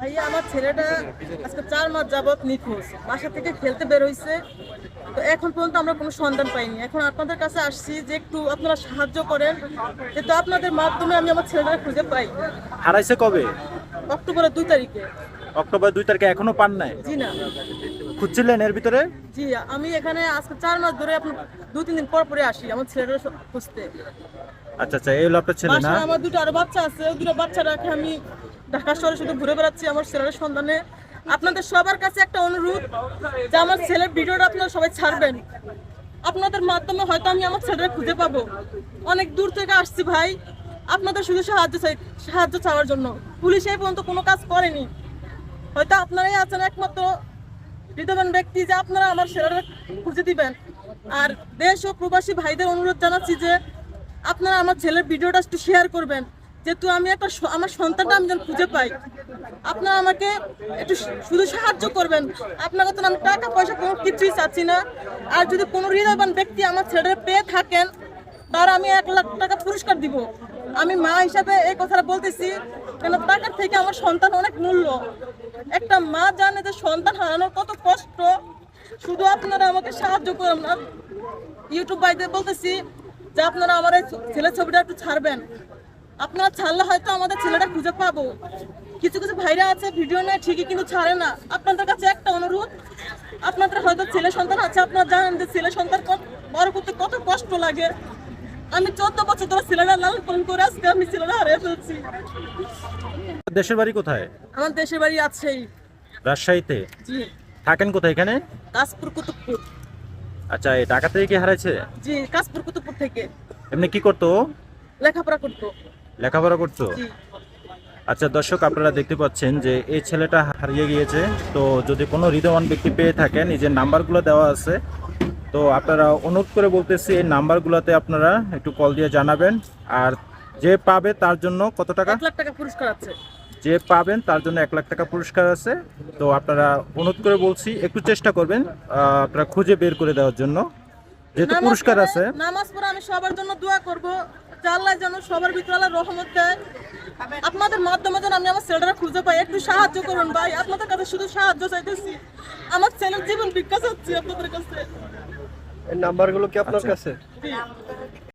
ভাইয়া আমার ছেলেটা আজকে 4 মাস যাবত নিখোঁজ, বাসা থেকে খেলতে বের হয়েছে। তো এখন পর্যন্ত আমরা কোনো সন্ধান পাইনি। এখন আপনাদের কাছে আসছি যে একটু আপনারা সাহায্য করেন, যেহেতু আপনাদের মাধ্যমে আমি আমার ছেলেটা খুঁজে পাই। হারাইছে কবে? অক্টোবরের 2 তারিখে। অক্টোবর 2 তারিখে এখনো পান নাই? জি না। খুঁজছিলেন এর ভিতরে? জি, আমি এখানে আজকে 4 মাস ধরে আপনার 2-3 দিন পর পরে আসি আমার ছেলেটা খুঁজতে। আচ্ছা আচ্ছা, এই হলো আপনার ছেলে না? বাসায় আমার দুটো আরো বাচ্চা আছে, ওই দুটো বাচ্চা রাখে আমি ঢাকা শহরে শুধু ঘুরে বেড়াচ্ছি আমার ছেলের সন্ধানে। আপনাদের সবার কাছে একটা অনুরোধ যে আমার ছেলের ভিডিওটা আপনারা সবাই ছাড়বেন। আপনাদের মাধ্যমে হয়তো আমি আমার ছেলেটা খুঁজে পাবো। অনেক দূর থেকে আসছি ভাই, আপনাদের শুধু সাহায্য চাওয়ার জন্য। পুলিশ এই পর্যন্ত কোনো কাজ করেনি। হয়তো আপনারাই আছেন একমাত্র হৃদয়বান ব্যক্তি যে আপনারা আমার ছেলেটা খুঁজে দিবেন। আর দেশ ও প্রবাসী ভাইদের অনুরোধ জানাচ্ছি যে আপনারা আমার ছেলের ভিডিওটা একটু শেয়ার করবেন, যেহেতু আমি আমার সন্তানটা আমি যেন খুঁজে পাই। আপনারা আমাকে একটু শুধু সাহায্য করবেন। আপনাকে তো আমি টাকা পয়সা কোনো কিছুই চাচ্ছি না। আর যদি কোনো হৃদয়বান ব্যক্তি আমার ছেলেটা পেয়ে থাকেন, তার আমি 1 লাখ টাকা পুরস্কার দিব। আমি মা হিসাবে এই কথাটা বলতেছি, কেন টাকার থেকে আমার সন্তান অনেক মূল্য। একটা মা জানে যে সন্তান হারানোর কত কষ্ট। শুধু আপনারা আমাকে সাহায্য করুন না। ইউটিউব ভাইদের বলতেছি যে আপনারা আমার এই ছেলের ছবিটা একটু ছাড়বেন। আপনারা ছাড়লে হয়তো আমাদের ছেলেটা খুঁজে পাবো। কিছু কিছু ভাইরা আছে ভিডিও নেয় ঠিকই, কিন্তু ছাড়ে না। আপনাদের কাছে একটা অনুরোধ, আপনাদের হয়তো ছেলে সন্তান আছে, আপনারা জানেন যে ছেলে সন্তান বড় করতে কত কষ্ট লাগে। আমি 14 বছর ধরে ছেলেটা লালন পালন করে আজকে আমি ছেলেটা হারিয়ে ফেলছি। দেশের বাড়ি কোথায়? আমার দেশের বাড়ি আছেই। রাজশাহীতে? জি। থাকেন কোথায় এখানে? কাশপুর কুতুবপুর। আচ্ছা, এই ঢাকা থেকে কি হারাইছে? জি, কাশপুর কুতুবপুর থেকে। এমনি কি করতো? লেখাপড়া করতো। লেখাপড়া করতো? জি। আচ্ছা দর্শক, আপনারা দেখতে পাচ্ছেন যে এই ছেলেটা হারিয়ে গিয়েছে। তো যদি কোনো হৃদয়বান ব্যক্তি পেয়ে থাকেন, এই যে নাম্বারগুলো দেওয়া আছে, তো আপনারা অনুরোধ করে বলতেছি এই নাম্বারগুলোতে আপনারা একটু কল দিয়ে জানাবেন। আর যে পাবে তার জন্য কত টাকা? 1 লাখ টাকা পুরস্কার আছে। যে পাবেন তার জন্য 1 লাখ টাকা পুরস্কার আছে। তো আপনারা অনুরোধ করে বলছি একটু চেষ্টা করবেন আপনারা খুঁজে বের করে দেওয়ার জন্য, যেহেতু পুরস্কার আছে। নামাজ পড়ে আমি সবার জন্য দোয়া করব যে আল্লাহ যেন সবার ভিতরে আল্লাহ রহমত দেয়। আপনাদের মাধ্যমে যেন আমি আমার ছেলেটা খুঁজে পাই। একটু সাহায্য করুন ভাই, আপনাদের কাছে শুধু সাহায্য চাইতেছি। আমার ছেলের জীবন ভিক্ষা চাচ্ছি আপনাদের কাছে। এই নাম্বারগুলো কি আপনার কাছে? জি।